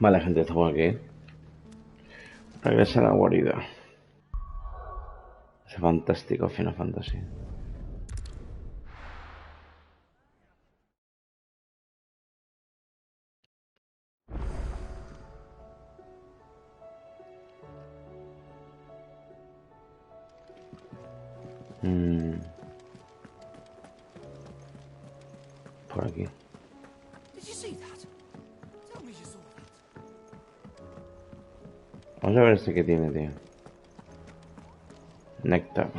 Vale, gente, estamos aquí. Regresa a la guarida. Es fantástico Final Fantasy. Por aquí. Did you see that? Tell me you saw that. Vamos a ver este que tiene, tío. Néctar.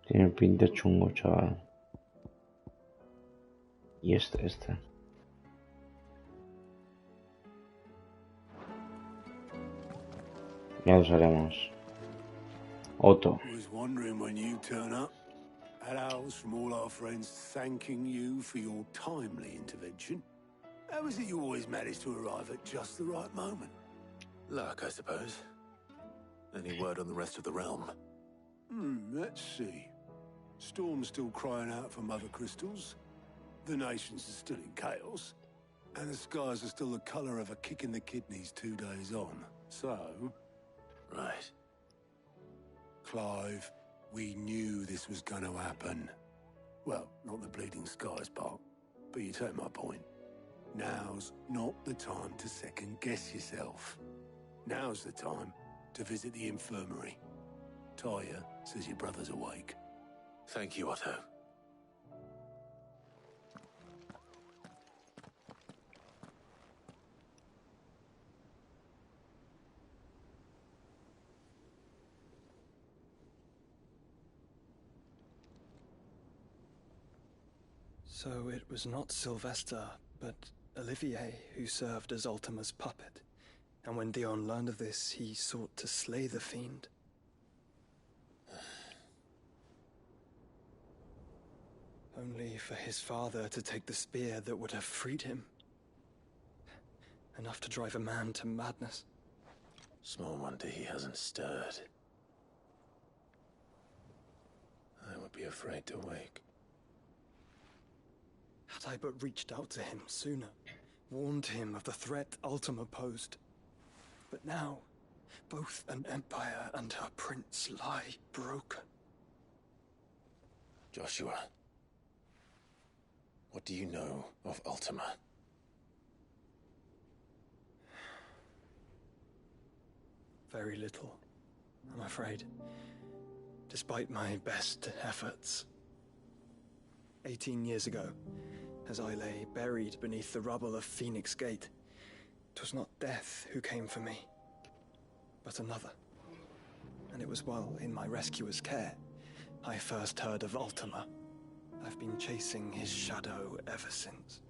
Tiene pinta chungo, chaval. Y este. Ya lo haremos. Otto. Was wondering when you turn up. Had owls from all our friends thanking you for your timely intervention. How is it you always manage to arrive at just the right moment? Luck, I suppose. Any word on the rest of the realm? Let's see. Storm's still crying out for mother crystals. The nations are still in chaos. And the skies are still the color of a kick in the kidneys 2 days on. So... Right. Clive, we knew this was going to happen. Well, not the bleeding skies part, but you take my point. Now's not the time to second-guess yourself. Now's the time to visit the infirmary. Taya says your brother's awake. Thank you, Otto. So it was not Sylvester, but Olivier who served as Ultima's puppet. And when Dion learned of this, he sought to slay the fiend. Only for his father to take the spear that would have freed him. Enough to drive a man to madness. Small wonder he hasn't stirred. I would be afraid to wake. Had I but reached out to him sooner, warned him of the threat Ultima posed. But now, both an empire and her prince lie broken. Joshua, what do you know of Ultima? Very little, I'm afraid. Despite my best efforts. 18 years ago, as I lay buried beneath the rubble of Phoenix Gate, 'twas not death who came for me, but another. And it was while in my rescuer's care, I first heard of Ultima. I've been chasing his shadow ever since.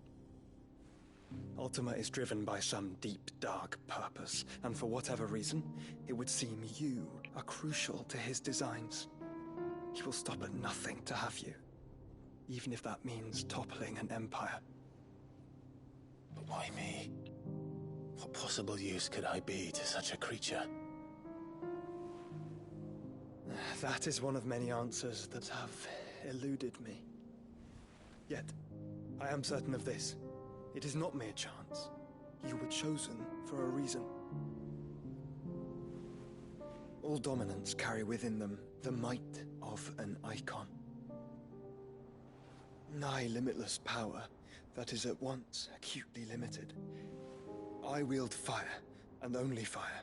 Ultima is driven by some deep, dark purpose, and for whatever reason, it would seem you are crucial to his designs. He will stop at nothing to have you, even if that means toppling an empire. But why me? What possible use could I be to such a creature? That is one of many answers that have eluded me. Yet, I am certain of this. It is not mere chance. You were chosen for a reason. All dominants carry within them the might of an icon. Nigh limitless power that is at once acutely limited. I wield fire, and only fire.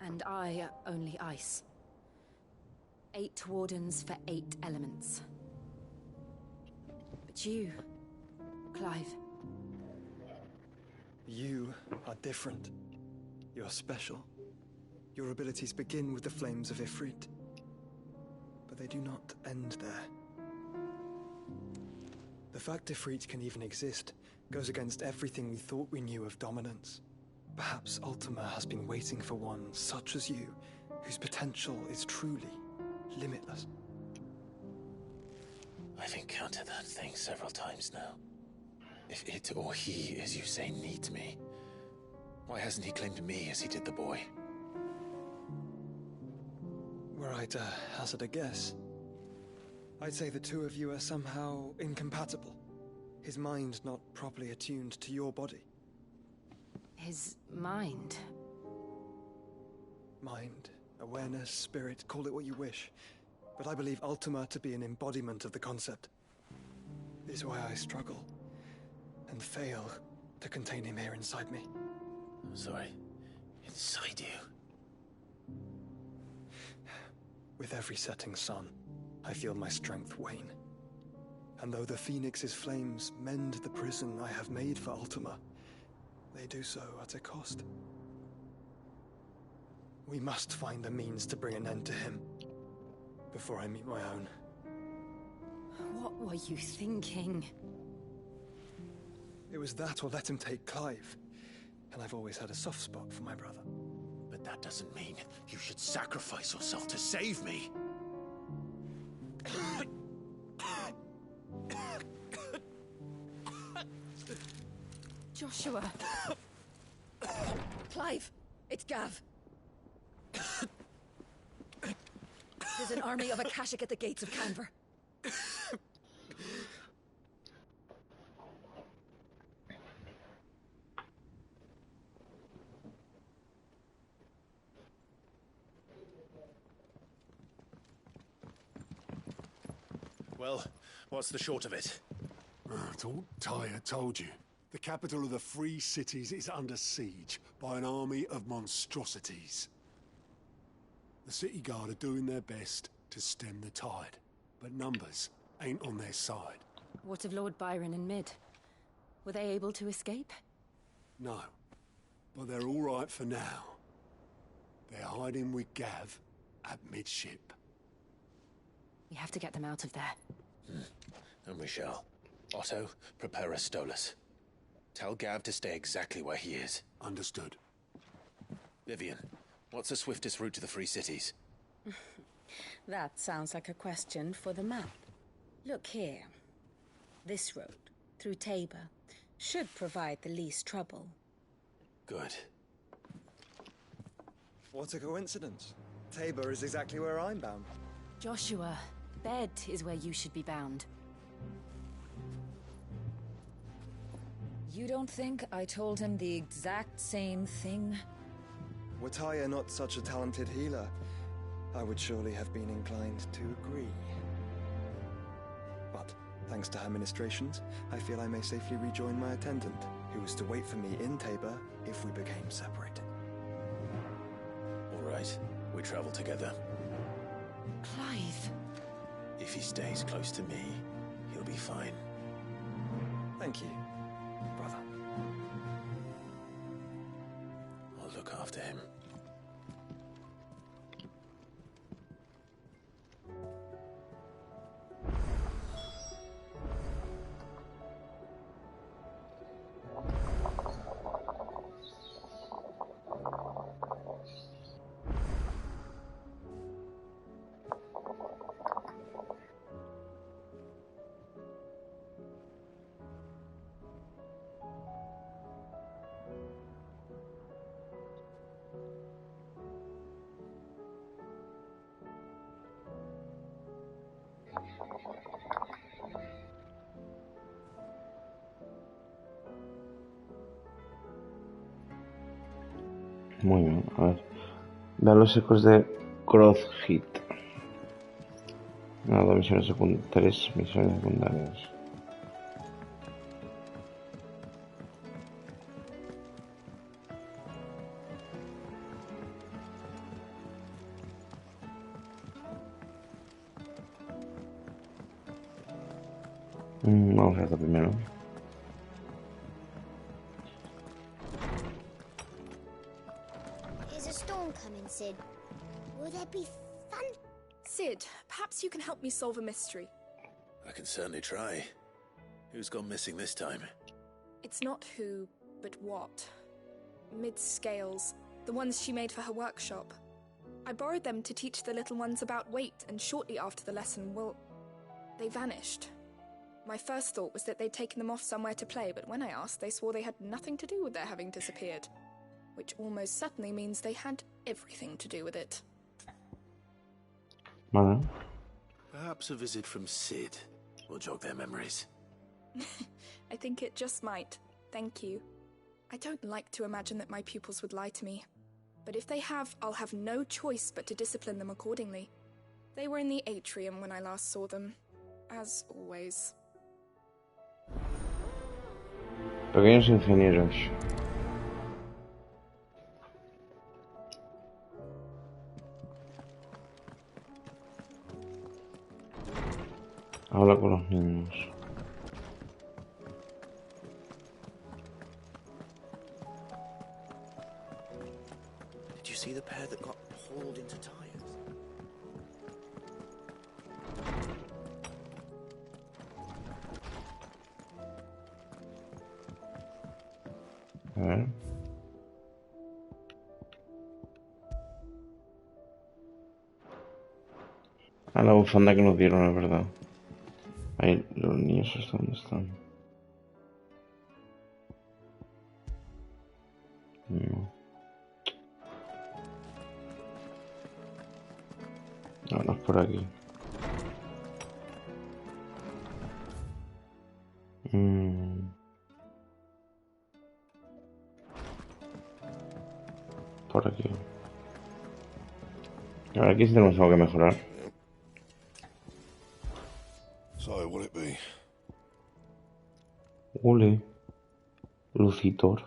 And I only ice. 8 wardens for 8 elements. But you, Clive. You are different. You're special. Your abilities begin with the flames of Ifrit. But they do not end there. The fact Ifrit can even exist goes against everything we thought we knew of dominance. Perhaps Ultima has been waiting for one such as you, whose potential is truly limitless. I've encountered that thing several times now. If it or he, as you say, needs me, why hasn't he claimed me as he did the boy? Alright, hazard a guess. I'd say the two of you are somehow incompatible. His mind not properly attuned to your body. His mind? Mind, awareness, spirit, call it what you wish. But I believe Ultima to be an embodiment of the concept. This is why I struggle and fail to contain him here inside me. I'm sorry. Inside you? With every setting sun, I feel my strength wane. And though the Phoenix's flames mend the prison I have made for Ultima, they do so at a cost. We must find a means to bring an end to him before I meet my own. What were you thinking? It was that or let him take Clive. And I've always had a soft spot for my brother. But that doesn't mean you should sacrifice yourself to save me. Joshua. Clive, it's Gav. There's an army of Akashic at the gates of Canver. Well, what's the short of it? It's all Tyre told you. The capital of the Free Cities is under siege by an army of monstrosities. The city guard are doing their best to stem the tide, but numbers ain't on their side. What of Lord Byron and Mid? Were they able to escape? No, but they're all right for now. They're hiding with Gav at midship. We have to get them out of there. And we shall. Otto, prepare a Stolas. Tell Gav to stay exactly where he is. Understood. Vivian, what's the swiftest route to the Free Cities? That sounds like a question for the map. Look here. This road, through Tabor, should provide the least trouble. Good. What a coincidence. Tabor is exactly where I'm bound. Joshua, bed is where you should be bound. You don't think I told him the exact same thing? Were Tyre not such a talented healer, I would surely have been inclined to agree. But, thanks to her ministrations, I feel I may safely rejoin my attendant, who was to wait for me in Tabor if we became separated. All right, we travel together. Clive. If he stays close to me, he'll be fine. Thank you, brother. I'll look after him. Muy bien, a ver. Vean los ecos de Hit. No, 2 misiones secundarias. 3 misiones secundarias. Vamos a hacer primero. Is a storm coming, Sid? Will there be fun? Sid, perhaps you can help me solve a mystery. I can certainly try. Who's gone missing this time? It's not who, but what. Mid's scales, the ones she made for her workshop. I borrowed them to teach the little ones about weight, and shortly after the lesson, well, they vanished. My first thought was that they'd taken them off somewhere to play, but when I asked, they swore they had nothing to do with their having disappeared. Which almost certainly means they had everything to do with it. Vale. Perhaps a visit from Sid will jog their memories. I think it just might. Thank you. I don't like to imagine that my pupils would lie to me. But if they have, I'll have no choice but to discipline them accordingly. They were in the atrium when I last saw them. As always. Pequeños ingenieros. Habla con los niños. Did you see the pair that got hauled into tires? A ver. Ah, la bufanda que nos dieron, es verdad. Ahí, los niños, ¿dónde están? No. No, no es por aquí. Por aquí. Ahora aquí sí tenemos algo que mejorar. So, what'll it be? Ule. Lucitor.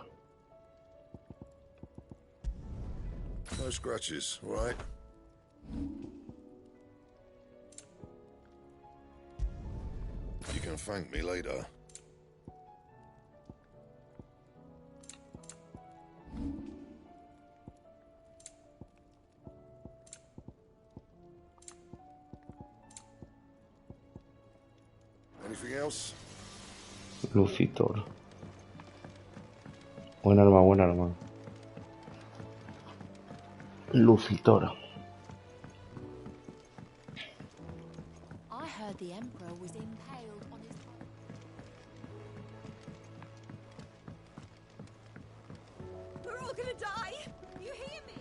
No scratches, all right? You can thank me later. Anything else? Lucitor. Buen arma, buen arma. Lucitor. I heard the Emperor was impaled on his... We're all gonna die! You hear me?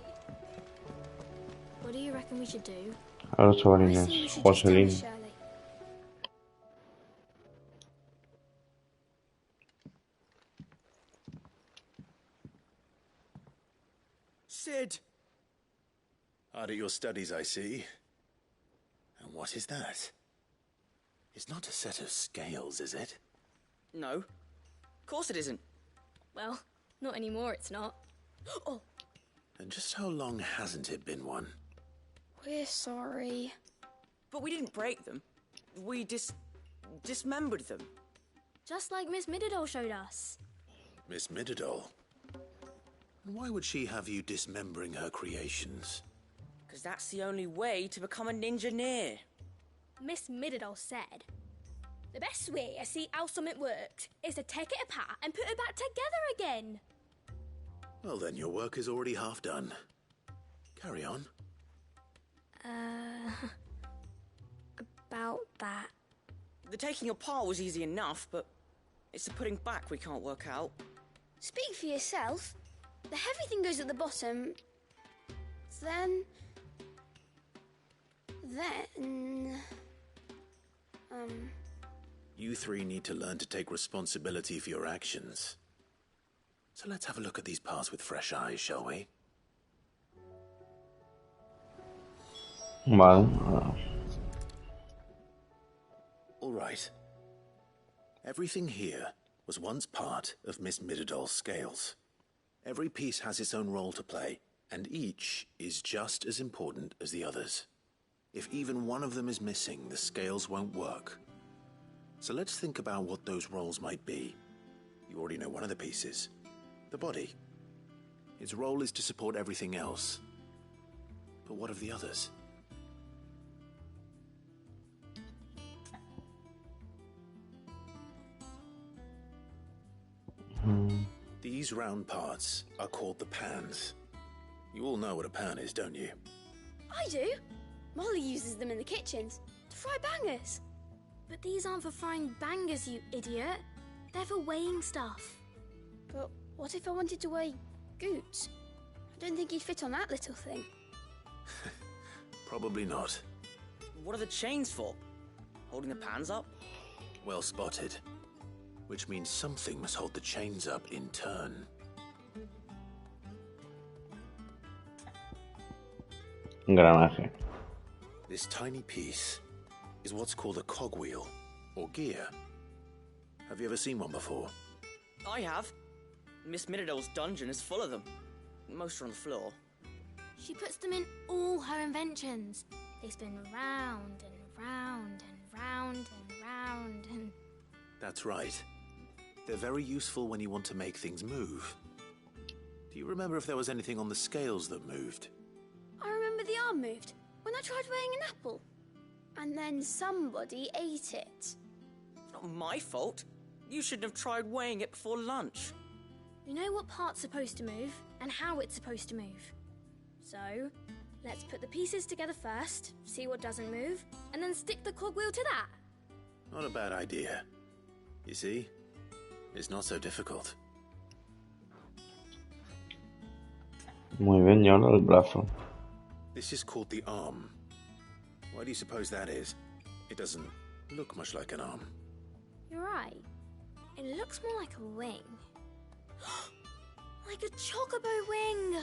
What do you reckon we should do? A los I chavalines. think we should just tell Joselín. Shirley. Sid! Hard at your studies, I see. And what is that? It's not a set of scales, is it? No. Of course it isn't. Well, not anymore, it's not. Oh, And just how long hasn't it been one? we're sorry. But we didn't break them. We dismembered them. Just like Miss Middledore showed us. Miss Middledore? And why would she have you dismembering her creations? Because that's the only way to become a ninja-neer. Miss Middledore said, the best way to see how something works is to take it apart and put it back together again. Well then, your work is already half done. Carry on. About that. The taking apart was easy enough, but it's the putting back we can't work out. Speak for yourself. The heavy thing goes at the bottom. Then... You three need to learn to take responsibility for your actions. So let's have a look at these parts with fresh eyes, shall we? Vale. All right. Everything here was once part of Miss Middledor's scales. Every piece has its own role to play, and each is just as important as the others. If even one of them is missing, the scales won't work. So let's think about what those roles might be. You already know one of the pieces. The body. Its role is to support everything else. But what of the others? These round parts are called the pans. You all know what a pan is, don't you? I do. Molly uses them in the kitchens to fry bangers. But these aren't for frying bangers, you idiot. They're for weighing stuff. But what if I wanted to weigh Goots? I don't think he'd fit on that little thing. Probably not. What are the chains for? Holding the pans up? Well spotted. Which means something must hold the chains up in turn. Engranaje. This tiny piece is what's called a cogwheel, or gear. Have you ever seen one before? I have. Miss Miradol's dungeon is full of them. Most are on the floor. She puts them in all her inventions. They spin round and round and round and round and... That's right. They're very useful when you want to make things move. Do you remember if there was anything on the scales that moved? I remember the arm moved when I tried weighing an apple. And then somebody ate it. It's not my fault. You shouldn't have tried weighing it before lunch. You know what part's supposed to move and how it's supposed to move. So, let's put the pieces together first, see what doesn't move, and then stick the cogwheel to that. Not a bad idea. You see? It's not so difficult. Muy bien, y ahora el brazo. This is called the arm. Why do you suppose that is? It doesn't look much like an arm. You're right. It looks more like a wing. Like a chocobo wing!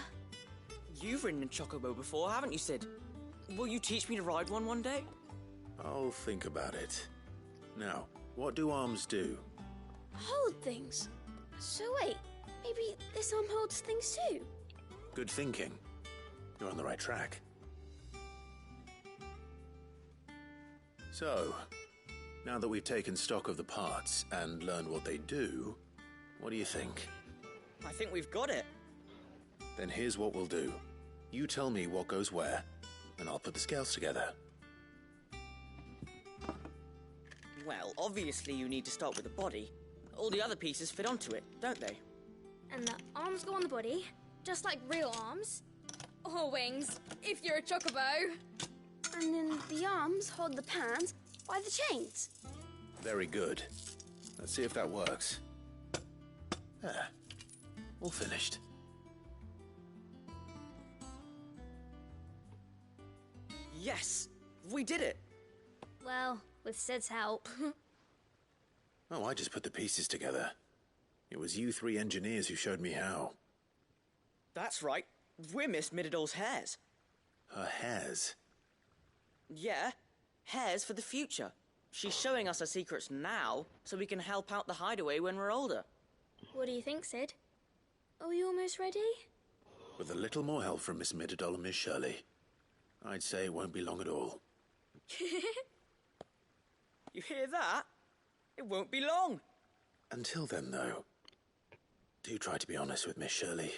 You've ridden a chocobo before, haven't you, Sid? Will you teach me to ride one day? I'll think about it. Now, what do arms do? Hold things. So wait, maybe this arm holds things too? Good thinking. You're on the right track. So, now that we've taken stock of the parts and learned what they do, what do you think? I think we've got it. Then here's what we'll do. You tell me what goes where, and I'll put the scales together. Well, obviously you need to start with the body. All the other pieces fit onto it, don't they? And the arms go on the body, just like real arms. Or wings, if you're a chocobo. And then the arms hold the pans by the chains. Very good. Let's see if that works. There. All finished. Yes! We did it! Well, with Sid's help. Oh, I just put the pieces together. It was you three engineers who showed me how. That's right. We're Miss Miradol's hairs. Her hairs? Yeah, hairs for the future. She's showing us her secrets now, so we can help out the hideaway when we're older. What do you think, Sid? Are we almost ready? With a little more help from Miss Miradol and Miss Shirley, I'd say it won't be long at all. You hear that? It won't be long. Until then, though, do try to be honest with Miss Shirley.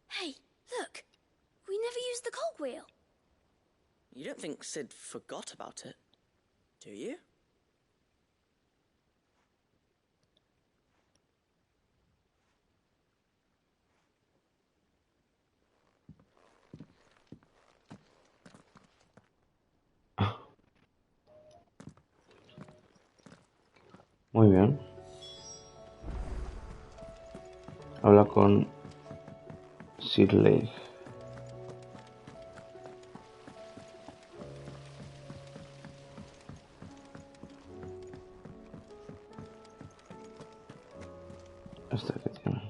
Hey, look! We never used the cogwheel. You don't think Sid forgot about it, do you? Muy bien. Habla con Shirley. Esta que tiene.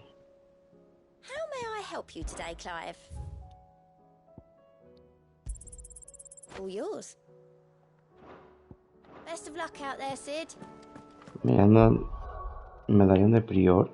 How may I help you today, Clive? All yours. Best of luck out there, Sid. Me anda medallón de prior.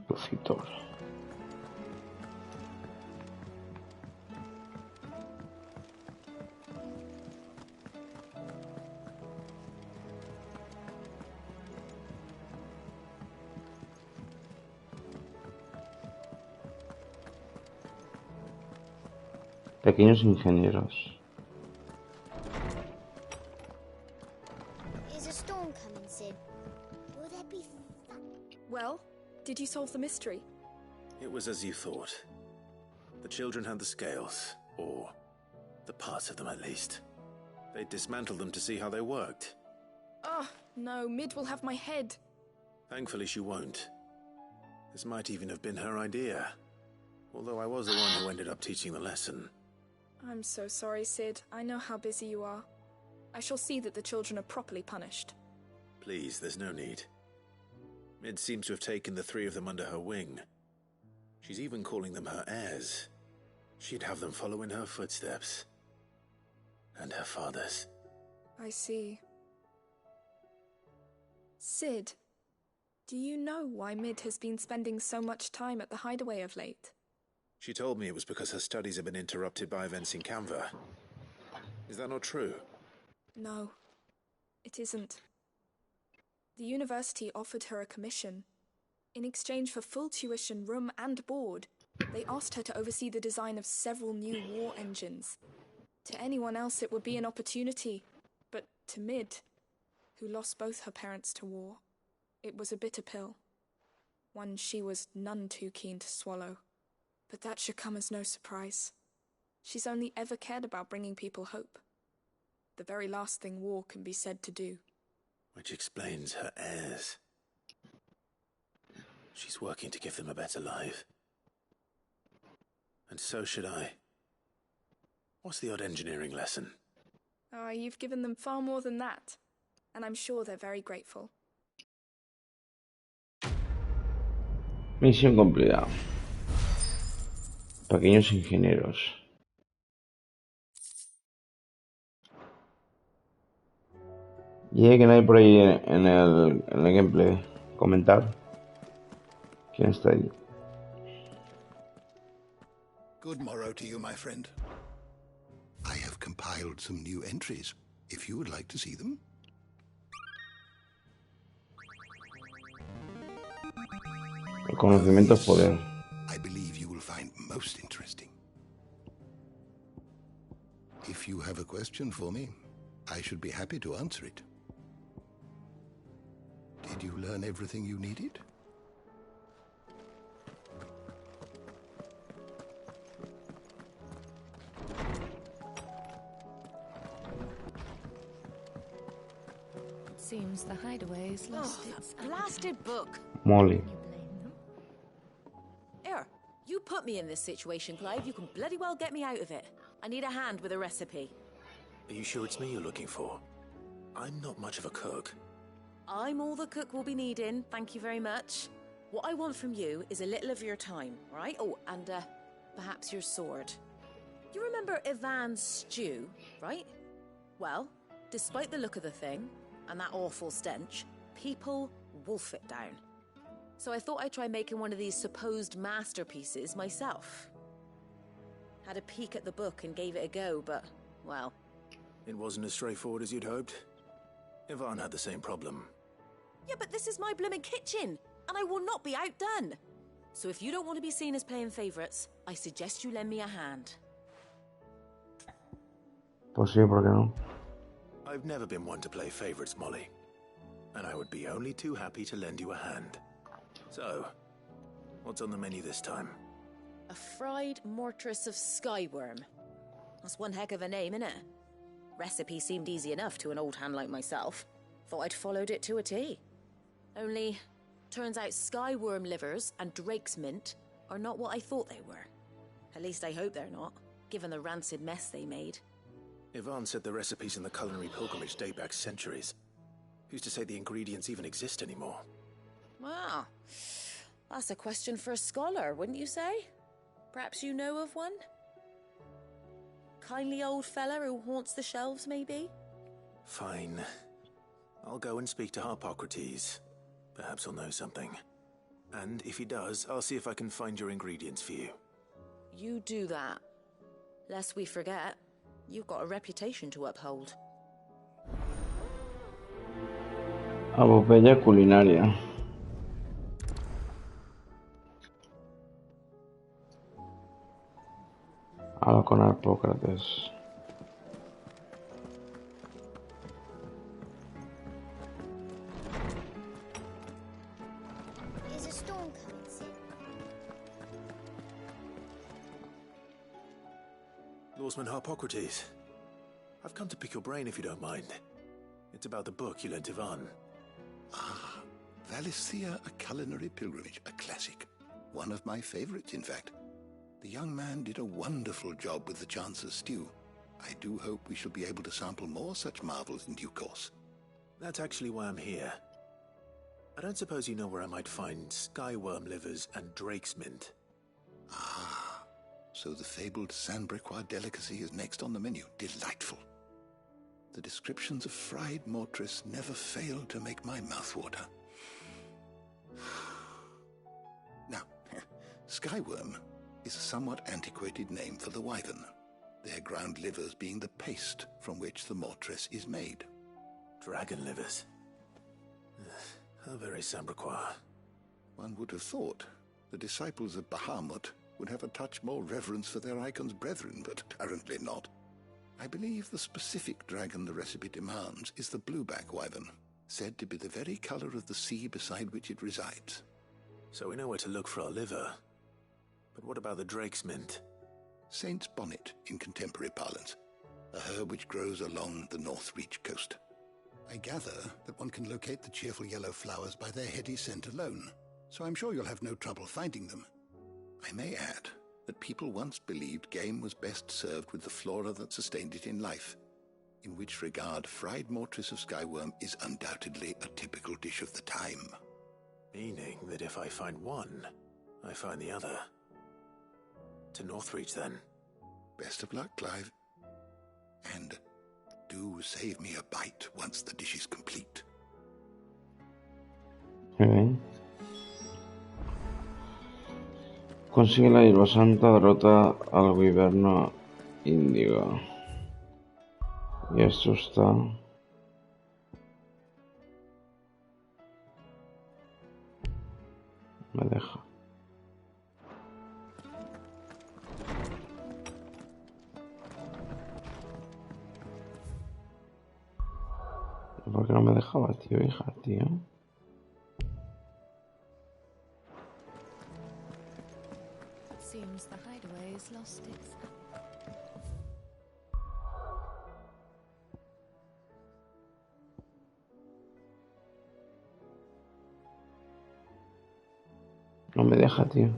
Expositor. Pequeños ingenieros. Is a storm coming, Sid? solve the mystery. It was as you thought. The children had the scales, or the parts of them at least. They dismantled them to see how they worked. Oh, no, Mid will have my head. Thankfully she won't. This might even have been her idea. Although I was the one who ended up teaching the lesson. I'm so sorry, Sid. I know how busy you are. I shall see that the children are properly punished. Please, there's no need. Mid seems to have taken the three of them under her wing. She's even calling them her heirs. She'd have them follow in her footsteps. And her father's. I see. Sid, do you know why Mid has been spending so much time at the hideaway of late? She told me it was because her studies have been interrupted by events in Canva. Is that not true? No, it isn't. The university offered her a commission. In exchange for full tuition, room and board, they asked her to oversee the design of several new war engines. To anyone else it would be an opportunity, but to Mid, who lost both her parents to war, it was a bitter pill. One she was none too keen to swallow. But that should come as no surprise. She's only ever cared about bringing people hope. The very last thing war can be said to do. Which explains her heirs. She's working to give them a better life. And so should I. What's the odd engineering lesson? Ah, you've given them far more than that. And I'm sure they're very grateful. Misión cumplida. Pequeños ingenieros. Y hay que no hay por ahí en el gameplay. Comentar. ¿Quién está ahí? Good morrow to you, my friend. I have compiled some new entries, if you would like to see them. El conocimiento es poder. I believe you will find most interesting. If you have a question for me, I should be happy to answer it. Did you learn everything you needed? It seems the hideaway's lost its blasted book. Molly. Here, you put me in this situation, Clive. You can bloody well get me out of it. I need a hand with a recipe. Are you sure it's me you're looking for? I'm not much of a cook. I'm all the cook will be needing, thank you very much. What I want from you is a little of your time, right? Oh, and perhaps your sword. You remember Ivan's stew, right? Well, despite the look of the thing, and that awful stench, people wolf it down. So I thought I'd try making one of these supposed masterpieces myself. Had a peek at the book and gave it a go, but, well... It wasn't as straightforward as you'd hoped? Ivan had the same problem. Yeah, but this is my blooming kitchen, and I will not be outdone. So if you don't want to be seen as playing favourites, I suggest you lend me a hand. Pues sí, ¿por qué no? I've never been one to play favourites, Molly. And I would be only too happy to lend you a hand. So, what's on the menu this time? A fried mortress of skyworm. That's one heck of a name, innit? Recipe seemed easy enough to an old hand like myself. Thought I'd followed it to a T. Only, turns out skyworm livers and drake's mint are not what I thought they were. At least I hope they're not, given the rancid mess they made. Ivan said the recipes in the culinary pilgrimage date back centuries. Who's to say the ingredients even exist anymore? Wow. That's a question for a scholar, wouldn't you say? Perhaps you know of one? Kindly old fella who haunts the shelves, maybe? Fine. I'll go and speak to Harpocrates. Perhaps he'll know something. And if he does, I'll see if I can find your ingredients for you. You do that. Lest we forget, you've got a reputation to uphold. Apopeya culinaria. Habla con Harpócrates. Is a storm coming Lawsman Harpocrates. I've come to pick your brain if you don't mind. It's about the book you lent Ivan. Ah, Valisthea, A Culinary Pilgrimage, a classic. One of my favorites, in fact. The young man did a wonderful job with the Chance's stew. I do hope we shall be able to sample more such marvels in due course. That's actually why I'm here. I don't suppose you know where I might find skyworm livers and drake's mint. Ah, so the fabled Sandbrequois delicacy is next on the menu. Delightful. The descriptions of fried mortress never fail to make my mouth water. Now, skyworm is a somewhat antiquated name for the wyvern, their ground livers being the paste from which the mortress is made. Dragon livers. How very Sandbrequois. One would have thought the disciples of Bahamut would have a touch more reverence for their icon's brethren, but apparently not. I believe the specific dragon the recipe demands is the blueback wyvern, said to be the very color of the sea beside which it resides. So we know where to look for our liver. But what about the drake's mint? Saint's bonnet in contemporary parlance, a herb which grows along the North Reach coast. I gather that one can locate the cheerful yellow flowers by their heady scent alone, so I'm sure you'll have no trouble finding them. I may add that people once believed game was best served with the flora that sustained it in life, in which regard fried mortress of skyworm is undoubtedly a typical dish of the time. Meaning that if I find one, I find the other. To Northreach, then. Best of luck, Clive. And do save me a bite once the dish is complete. Muy bien. Consigue la hierba santa, derrota al wyverno índigo. Y esto está... Me deja. ¿Por qué no me dejaba, tío, hija, tío? Seems the hideaway has lost its... No me deja, tío.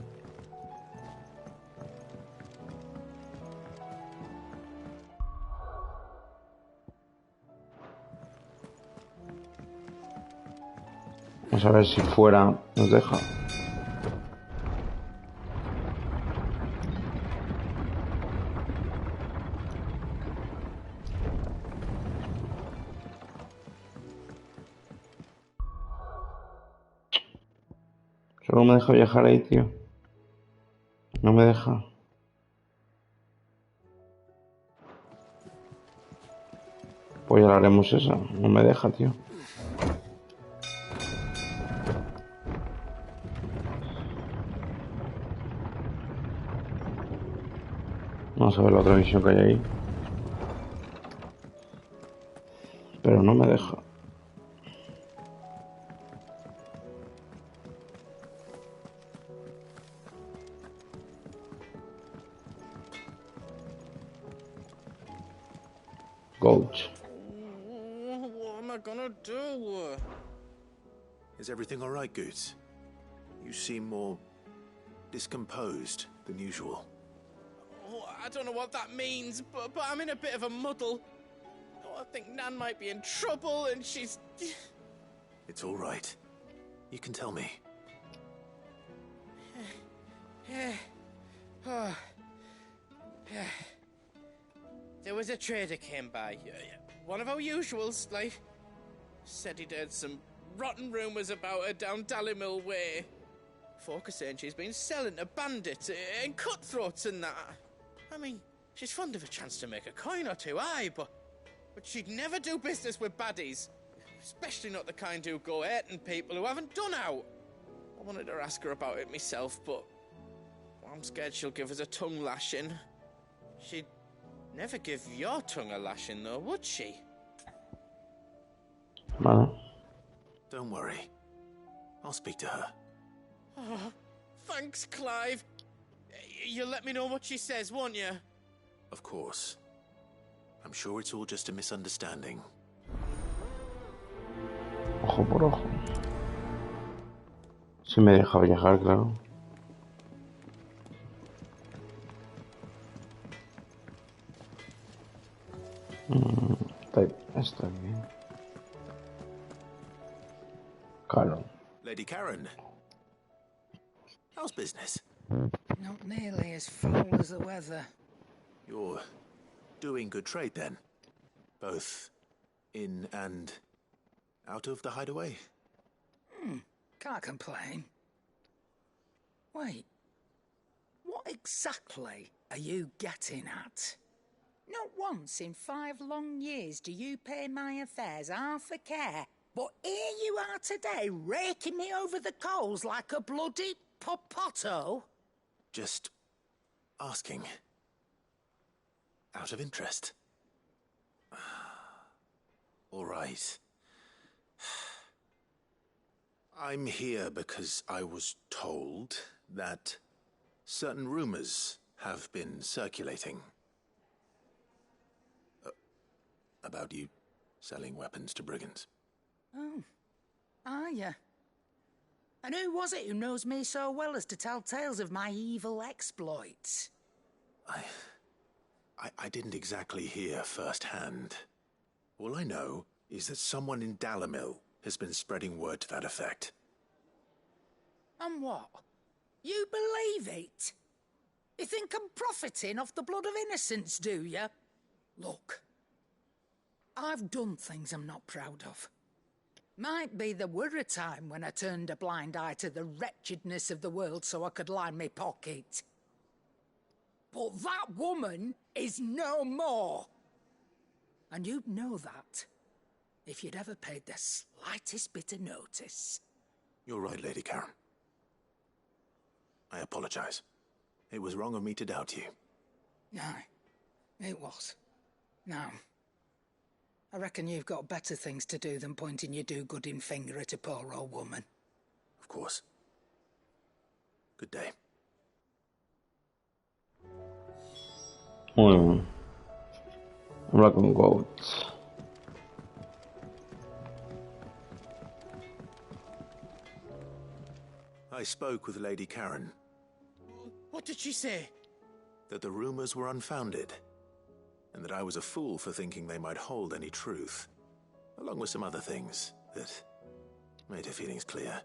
Vamos a ver si fuera nos deja. Solo me deja viajar ahí, tío. No me deja. Pues ya la haremos esa. No me deja, tío. Vamos a ver la otra misión que hay ahí. Pero no me deja. Coach. What am I gonna do? Is everything all right, Goots? You seem more discomposed than usual. Oh, I don't know what that means, but I'm in a bit of a muddle. Oh, I think Nan might be in trouble, and she's... It's all right. You can tell me. There was a trader came by. One of our usuals, like. Said he'd heard some rotten rumours about her down Dallymill Way. Folk are saying she's been selling to bandits and cutthroats and that. I mean, she's fond of a chance to make a coin or two, aye, but she'd never do business with baddies. Especially not the kind who go hurting people who haven't done out. I wanted to ask her about it myself, but I'm scared she'll give us a tongue lashing. She'd never give your tongue a lashing, though, would she? Vale. Don't worry. I'll speak to her. Oh, thanks, Clive. You'll let me know what she says, won't you? Of course. I'm sure it's all just a misunderstanding. Ojo por ojo. Si me deja viajar, claro. Está bien. Claro. Lady Karen, how's business? Not nearly as foul as the weather. You're doing good trade then? Both in and out of the hideaway? Can't complain. Wait, what exactly are you getting at? Not once in 5 long years do you pay my affairs half a care, but here you are today, raking me over the coals like a bloody popoto? Just asking. Out of interest. All right. I'm here because I was told that certain rumors have been circulating. About you selling weapons to brigands. Oh, are you? And who was it who knows me so well as to tell tales of my evil exploits? I didn't exactly hear firsthand. All I know is that someone in Dalimil has been spreading word to that effect. And what? You believe it? You think I'm profiting off the blood of innocents, do you? Look, I've done things I'm not proud of. Might be there were a time when I turned a blind eye to the wretchedness of the world so I could line my pocket. But that woman is no more. And you'd know that if you'd ever paid the slightest bit of notice. You're right, Lady Karen. I apologize. It was wrong of me to doubt you. No, it was. Now, I reckon you've got better things to do than pointing your do-gooding finger at a poor old woman. Of course. Good day. Muy bien. Habla con Goats. I spoke with Lady Karen. What did she say? That the rumors were unfounded, and that I was a fool for thinking they might hold any truth, along with some other things that made her feelings clear.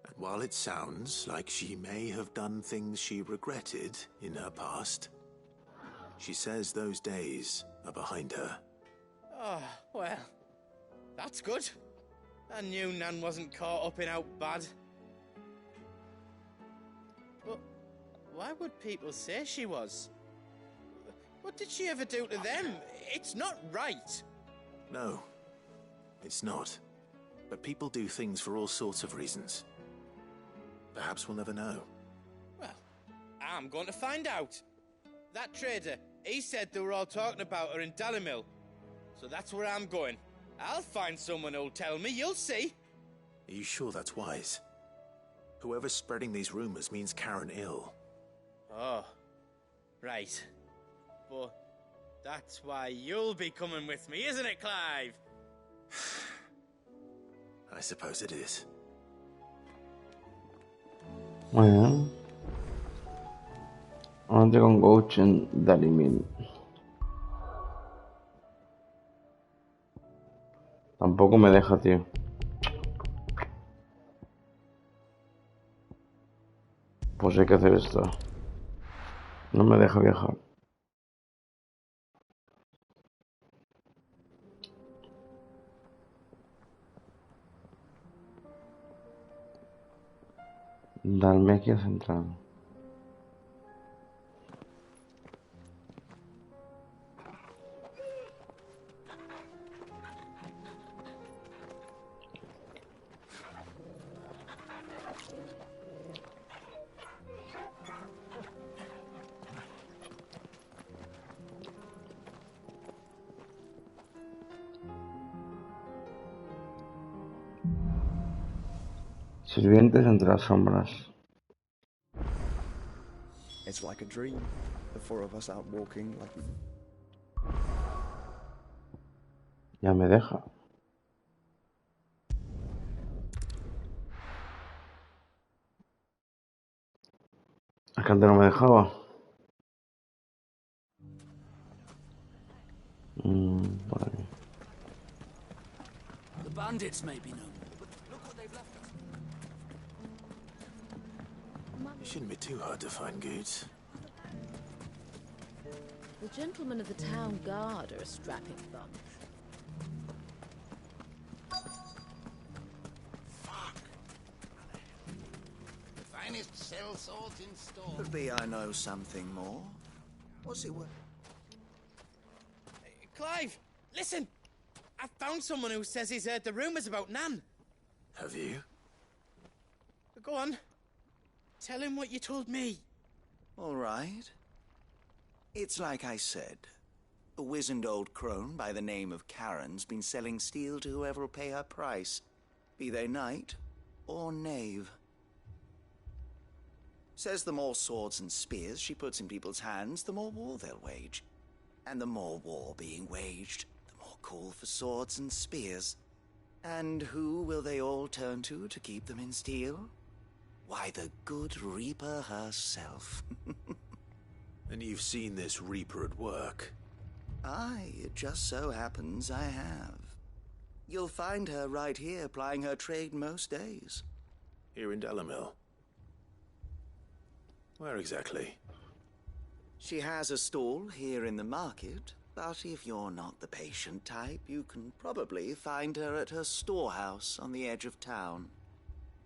And while it sounds like she may have done things she regretted in her past, she says those days are behind her. Oh, well, that's good. I knew Nan wasn't caught up in out bad. But why would people say she was? What did she ever do to them? It's not right. No, it's not. But people do things for all sorts of reasons. Perhaps we'll never know. Well, I'm going to find out. That trader, he said they were all talking about her in Dalimil. So that's where I'm going. I'll find someone who'll tell me, you'll see. Are you sure that's wise? Whoever's spreading these rumors means Karen ill. Oh, right. But that's why you'll be coming with me, isn't it, Clive? I suppose it is. Muy bien. Ahora con Goats en Dalimil. Tampoco me deja, tío. Pues hay que hacer esto. No me deja viajar. Dalmequia Central. Sirvientes entre las sombras. It's like a dream. The four of us out walking like... Ya me deja. Es que antes no me dejaba. Por aquí. The bandits may be no more, but look what they've left us. It shouldn't be too hard to find goods. The gentlemen of the town guard are a strapping bunch. The finest cell swords in store. Could be I know something more. What's it worth? Clive, listen! I found someone who says he's heard the rumours about Nan. Have you? Go on. Tell him what you told me. All right. It's like I said. A wizened old crone by the name of Karen's been selling steel to whoever will pay her price, be they knight or knave. Says the more swords and spears she puts in people's hands, the more war they'll wage. And the more war being waged, the more call for swords and spears. And who will they all turn to keep them in steel? Why, the good Reaper herself. And you've seen this Reaper at work? Aye, it just so happens I have. You'll find her right here plying her trade most days. Here in Dalimil? Where exactly? She has a stall here in the market, but if you're not the patient type, you can probably find her at her storehouse on the edge of town.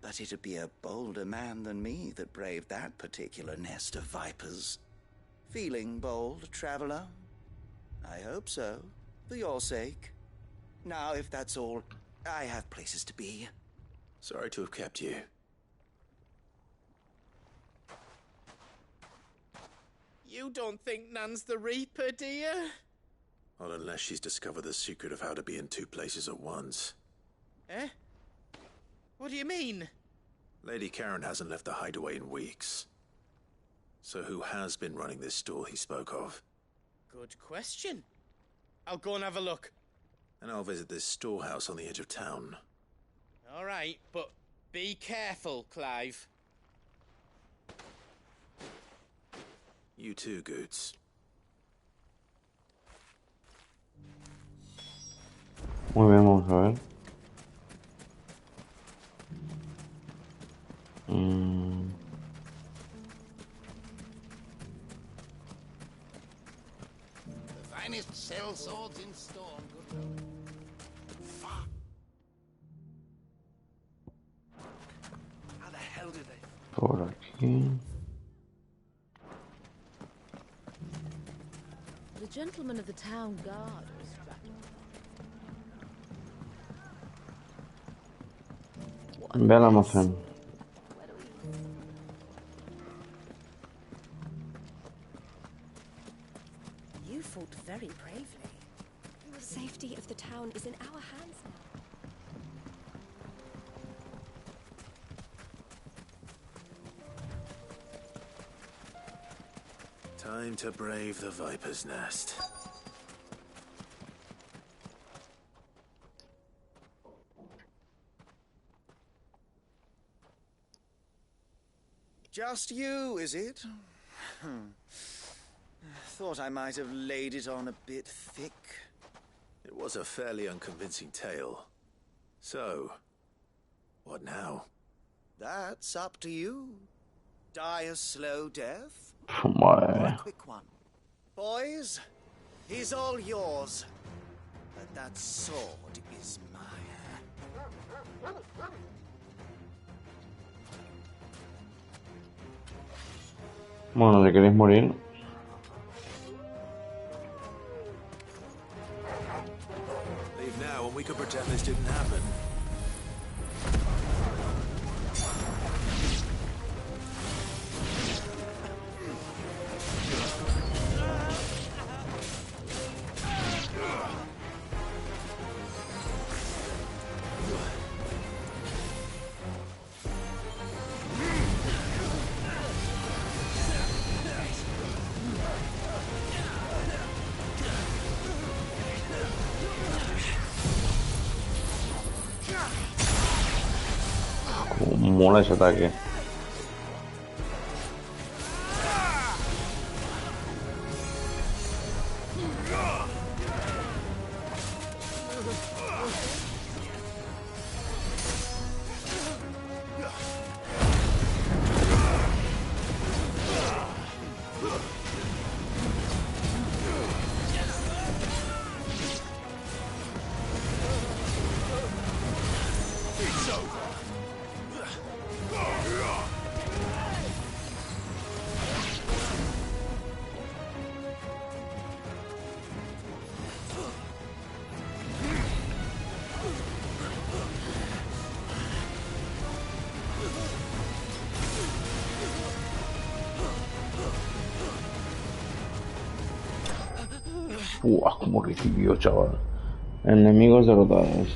But it'd be a bolder man than me that braved that particular nest of vipers. Feeling bold, traveler? I hope so, for your sake. Now, if that's all, I have places to be. Sorry to have kept you. You don't think Nan's the Reaper, do you? Well, unless she's discovered the secret of how to be in two places at once. Eh? What do you mean? Lady Karen hasn't left the hideaway in weeks. So who has been running this stall he spoke of? Good question. I'll go and have a look. And I'll visit this storehouse on the edge of town. All right, but be careful, Clive. You too, Goots. Muy bien, vamos a ver. The finest cell swords in store. Good luck. Fuck. How the hell did they? Por aquí. The gentlemen of the town guard are a strapping. Ve al almacén. You fought very bravely. The safety of the town is in our hands now. Time to brave the Viper's Nest. Just you, is it? Thought I might have laid it on a bit thick. It was a fairly unconvincing tale. So, what now? That's up to you. Die a slow death, Madre or a mía. quick one. Boys, he's all yours. But that sword is mine. Bueno, si queréis morir. Leave now and we could pretend this didn't happen. mola ese ataque. Uah, como recibió, chaval. Enemigos derrotados.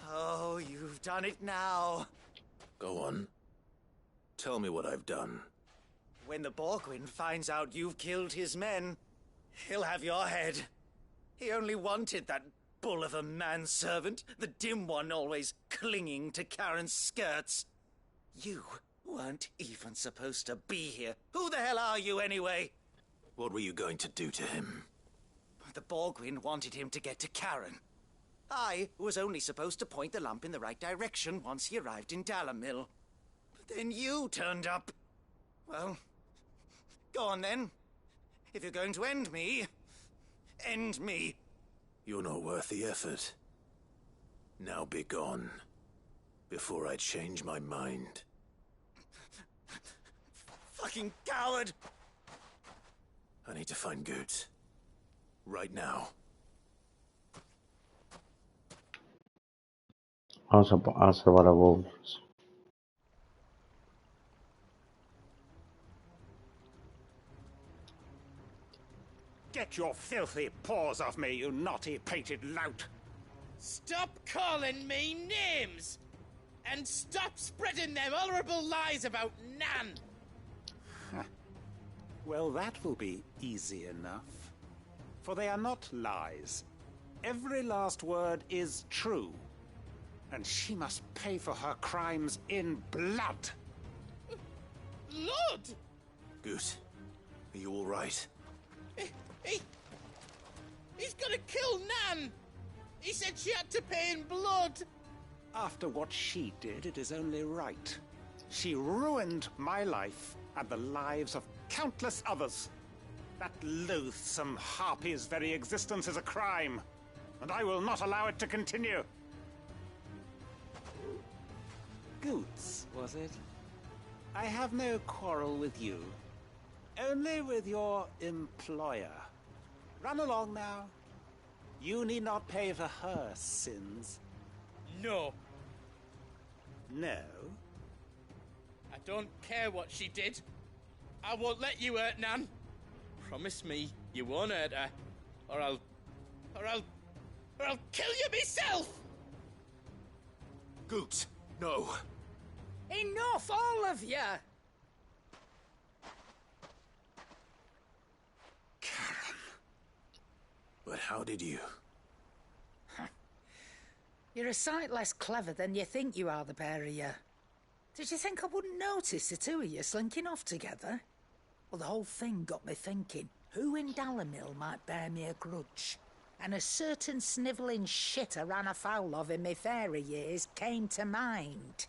Oh, you've done it now. Go on. Tell me what I've done. When the Borgwyn finds out you've killed his men, he'll have your head. He only wanted that bull of a manservant, the dim one always clinging to Karen's skirts. You weren't even supposed to be here. Who the hell are you anyway? What were you going to do to him? The Borgwyn wanted him to get to Karen. I was only supposed to point the lamp in the right direction once he arrived in Dalamil. But then you turned up. Well, go on then. If you're going to end me, end me. You're not worth the effort. Now be gone, before I change my mind. Fucking coward! I need to find Goots. Right now. Vamos a salvar a Bowles. Get your filthy paws off me, you naughty-pated lout! Stop calling me names! And stop spreading them horrible lies about Nan! Well, that will be easy enough. For they are not lies. Every last word is true. And she must pay for her crimes in blood. Blood? Goose, are you all right? He's gonna kill Nan! He said she had to pay in blood! After what she did, it is only right. She ruined my life and the lives of countless others. That loathsome harpy's very existence is a crime, and I will not allow it to continue. Goots, was it? I have no quarrel with you. Only with your employer. Run along now. You need not pay for her sins. No. No? I don't care what she did. I won't let you hurt Nan. Promise me you won't hurt her, or I'll kill you myself! Goots, no. Enough, all of you! But how did you? You're a sight less clever than you think you are, the pair of you. Did you think I wouldn't notice the two of you slinking off together? Well, the whole thing got me thinking, who in Dalamil might bear me a grudge? And a certain snivelling shit I ran afoul of in my fairy years came to mind.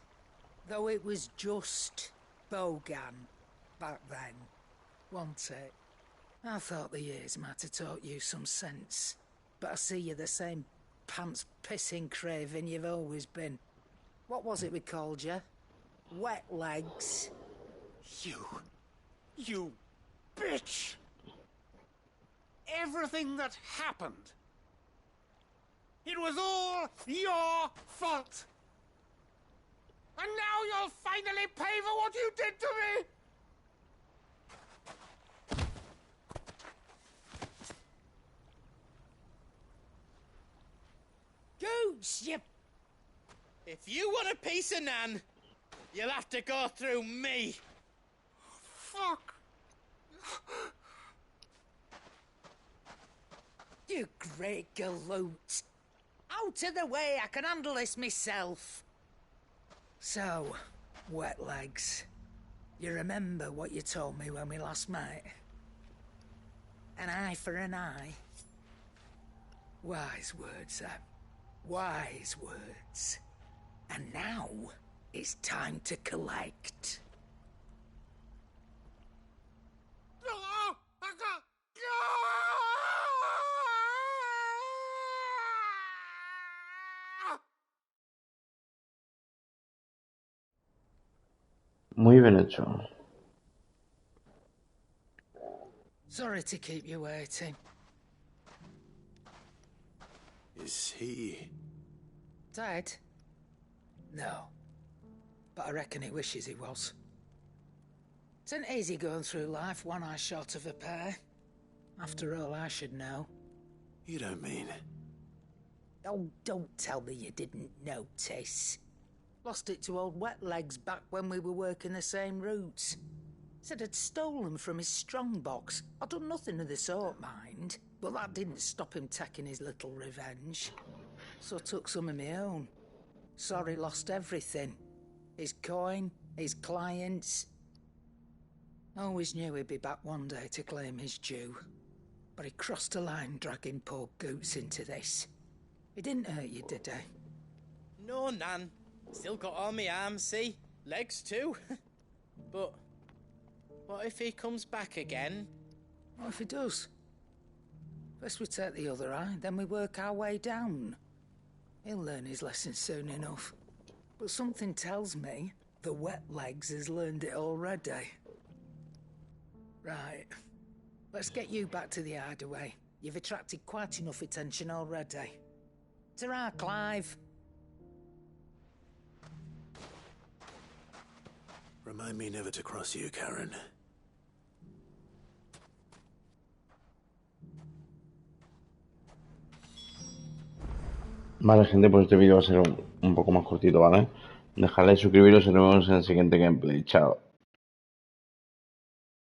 Though it was just Bogan back then, wasn't it? I thought the years might have taught you some sense, but I see you're the same pants-pissing craven you've always been. What was it we called you? Wet legs? You bitch! Everything that happened, it was all your fault! And now you'll finally pay for what you did to me! Goots, you... If you want a piece of Nan, you'll have to go through me. fuck! You great galoot. Out of the way, I can handle this myself. So, wet legs. You remember what you told me when we last met? An eye for an eye. Wise words, Sam. Wise words. And now, it's time to collect. Muy bien hecho. Sorry to keep you waiting. Is he... Dead? No. But I reckon he wishes he was. It ain't easy going through life one eye short of a pair. After all, I should know. You don't mean... Oh, don't tell me you didn't notice. Lost it to old Wet Legs back when we were working the same routes. Said I'd stolen from his strongbox. I'd done nothing of the sort, mind. But that didn't stop him taking his little revenge. So I took some of my own. Sorry, lost everything. His coin, his clients. Always knew he'd be back one day to claim his due. But he crossed a line dragging poor Goots into this. He didn't hurt you, did he? No, Nan. Still got all my arms, see? Legs too. But what if he comes back again? What if he does? First we take the other eye, then we work our way down. He'll learn his lesson soon enough. But something tells me the Wet Legs has learned it already. Right. Let's get you back to the hideaway. You've attracted quite enough attention already. Ta-ra, Clive. Remind me never to cross you, Karen. Vale, gente, pues este vídeo va a ser un poco más cortito, ¿vale? Dejadle suscribiros y nos vemos en el siguiente gameplay. Chao.